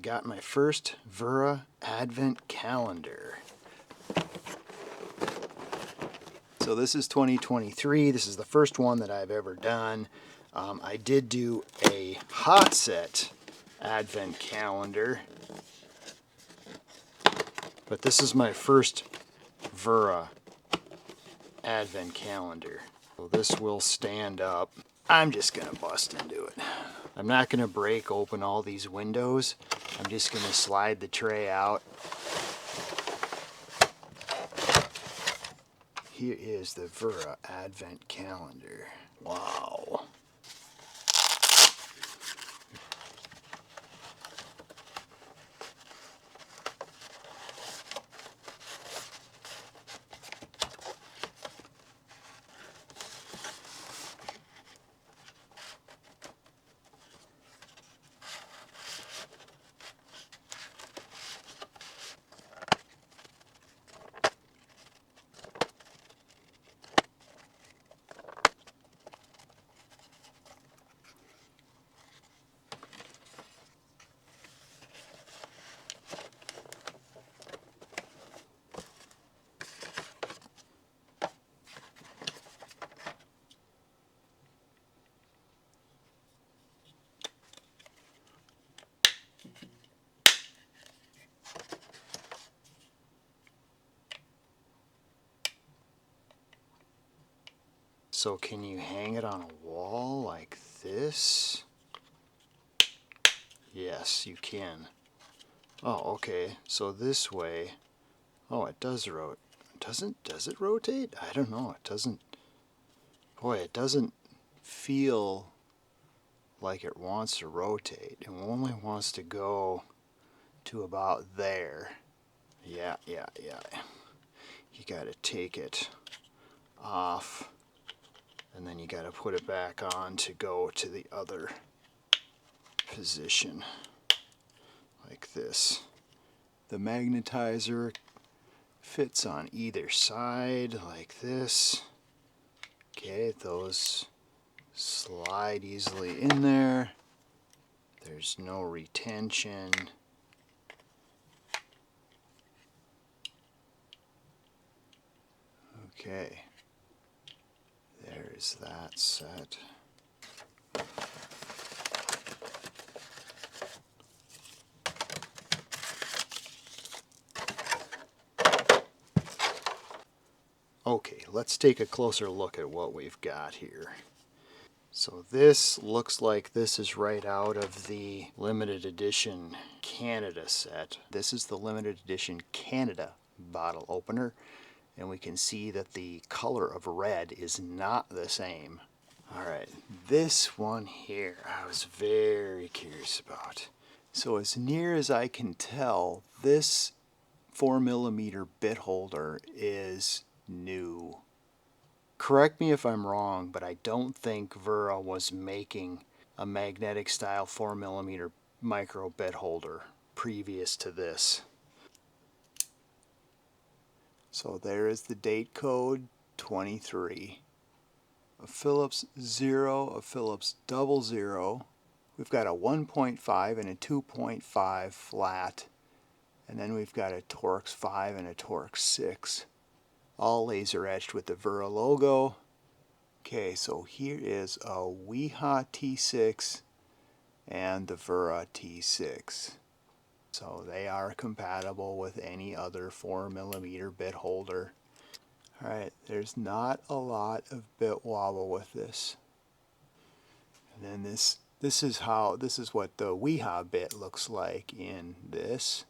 got my first Wera Advent Calendar. So this is 2023. This is the first one that I've ever done. I did do a hot set Advent Calendar, but this is my first Wera Advent Calendar. So this will stand up. I'm just going to bust into it. I'm not going to break open all these windows. I'm just going to slide the tray out. Here is the Wera Advent Calendar. Wow. So can you hang it on a wall like this? Yes, you can. Oh, okay. So this way. Oh, it does rotate. Does it rotate? I don't know. It doesn't. Boy, it doesn't feel like it wants to rotate. It only wants to go to about there. Yeah. You got to take it off, and then you got to put it back on to go to the other position, like this. The magnetizer fits on either side, like this. Okay, those slide easily in there. There's no retention. Okay, there's that set. Okay, let's take a closer look at what we've got here. So this looks like this is right out of the limited edition Canada set. This is the limited edition Canada bottle opener, and we can see that the color of red is not the same. Alright, this one here I was very curious about. So as near as I can tell, this 4mm bit holder is new. Correct me if I'm wrong, but I don't think Wera was making a magnetic style 4mm micro bit holder previous to this. So there is the date code 23. A Phillips 0, a Phillips 00. We've got a 1.5 and a 2.5 flat. And then we've got a Torx 5 and a Torx 6. All laser etched with the Wera logo. Okay, so here is a Weha T6 and the Wera T6. So they are compatible with any other 4mm bit holder. Alright, there's not a lot of bit wobble with this. And then this is what the Weha bit looks like in this.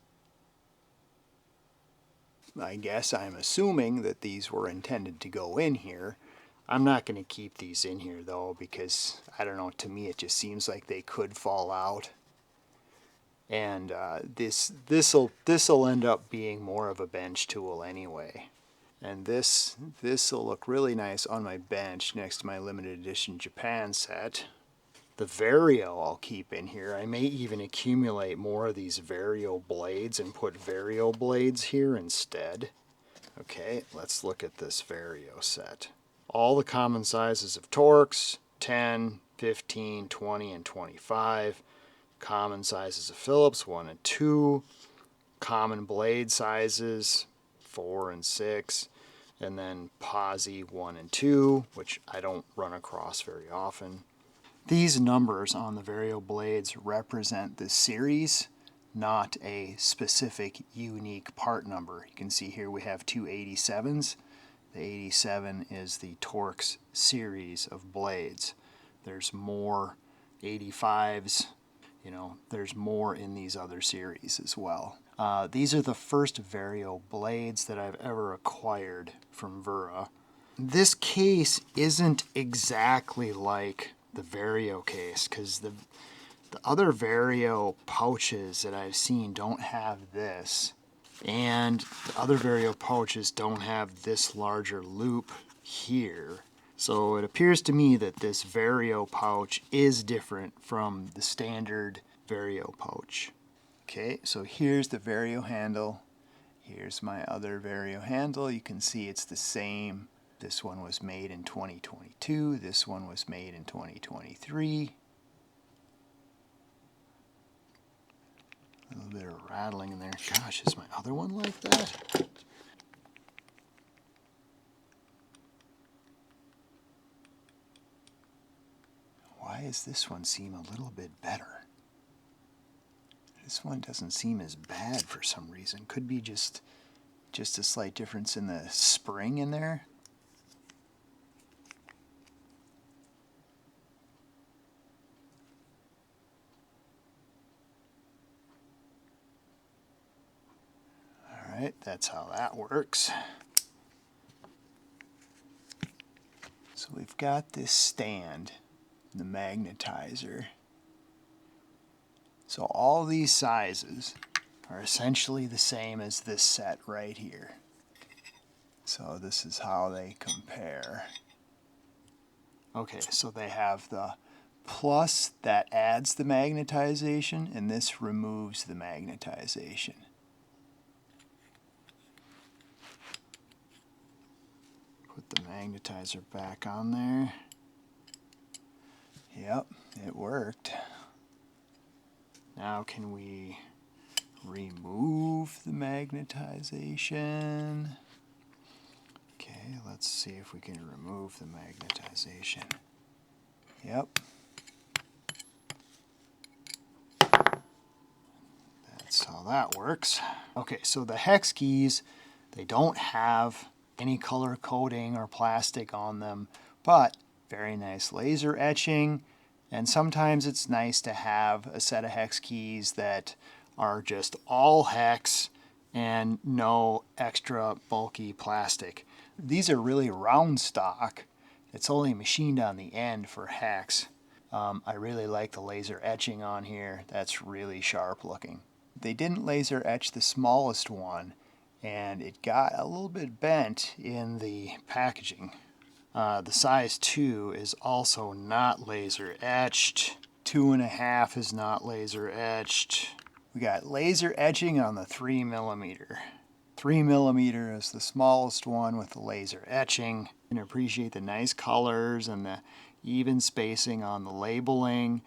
I guess I'm assuming that these were intended to go in here. I'm not going to keep these in here though, because I don't know, to me it just seems like they could fall out. And this'll end up being more of a bench tool anyway. And this'll look really nice on my bench next to my limited edition Japan set. The Vario I'll keep in here. I may even accumulate more of these Vario blades and put Vario blades here instead. Okay, let's look at this Vario set. All the common sizes of Torx, 10, 15, 20, and 25. common sizes of Phillips, 1 and 2. Common blade sizes, 4 and 6. And then Posi 1 and 2, which I don't run across very often. These numbers on the Vario blades represent the series, not a specific unique part number. You can see here we have two 87s. The 87 is the Torx series of blades. There's more 85s, you know, there's more in these other series as well. These are the first Vario blades that I've ever acquired from Wera. This case isn't exactly like the Vario case, because the other Vario pouches that I've seen don't have this, and the other Vario pouches don't have this larger loop here. So it appears to me that this Vario pouch is different from the standard Vario pouch. Okay, so here's the Vario handle. Here's my other Vario handle. You can see it's the same. This one was made in 2022. This one was made in 2023. A little bit of rattling in there. Gosh, is my other one like that? Why does this one seem a little bit better? This one doesn't seem as bad for some reason. Could be just a slight difference in the spring in there. All right, that's how that works. So we've got this stand, the magnetizer. So all these sizes are essentially the same as this set right here. So this is how they compare. Okay, so they have the plus that adds the magnetization, and this removes the magnetization. Put the magnetizer back on there. Yep, it worked. Now can we remove the magnetization? Okay, let's see if we can remove the magnetization. Yep. That's how that works. Okay, so the hex keys, they don't have any color coating or plastic on them, but very nice laser etching. And sometimes it's nice to have a set of hex keys that are just all hex and no extra bulky plastic. These are really round stock. It's only machined on the end for hex. I really like the laser etching on here. That's really sharp looking. They didn't laser etch the smallest one, and it got a little bit bent in the packaging. The size 2 is also not laser etched. 2.5 is not laser etched. We got laser etching on the 3mm. 3mm is the smallest one with the laser etching. You can appreciate the nice colors and the even spacing on the labeling.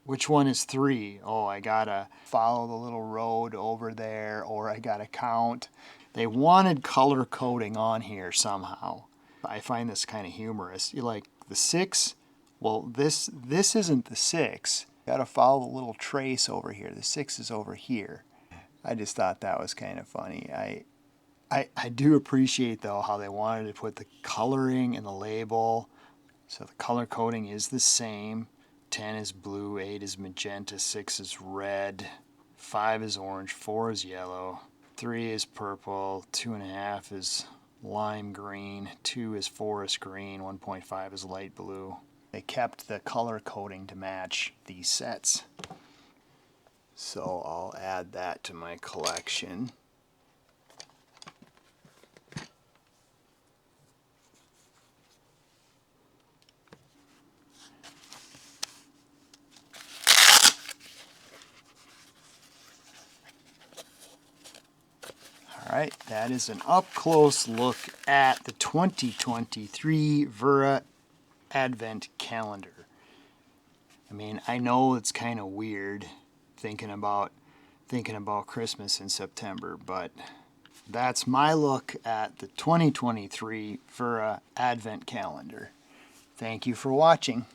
Which one is 3? Oh, I gotta follow the little road over there, or I gotta count. They wanted color coding on here somehow. I find this kind of humorous. You like the 6? Well, this isn't the 6. You gotta follow the little trace over here. The 6 is over here. I just thought that was kind of funny. I do appreciate though how they wanted to put the coloring in the label. So the color coding is the same. 10 is blue, 8 is magenta, 6 is red, 5 is orange, 4 is yellow, 3 is purple, 2.5 is lime green, 2 is forest green, 1.5 is light blue. They kept the color coding to match these sets. So I'll add that to my collection. Alright, that is an up-close look at the 2023 Wera Advent Calendar. I mean, I know it's kind of weird thinking about Christmas in September. But that's my look at the 2023 Wera Advent Calendar. Thank you for watching.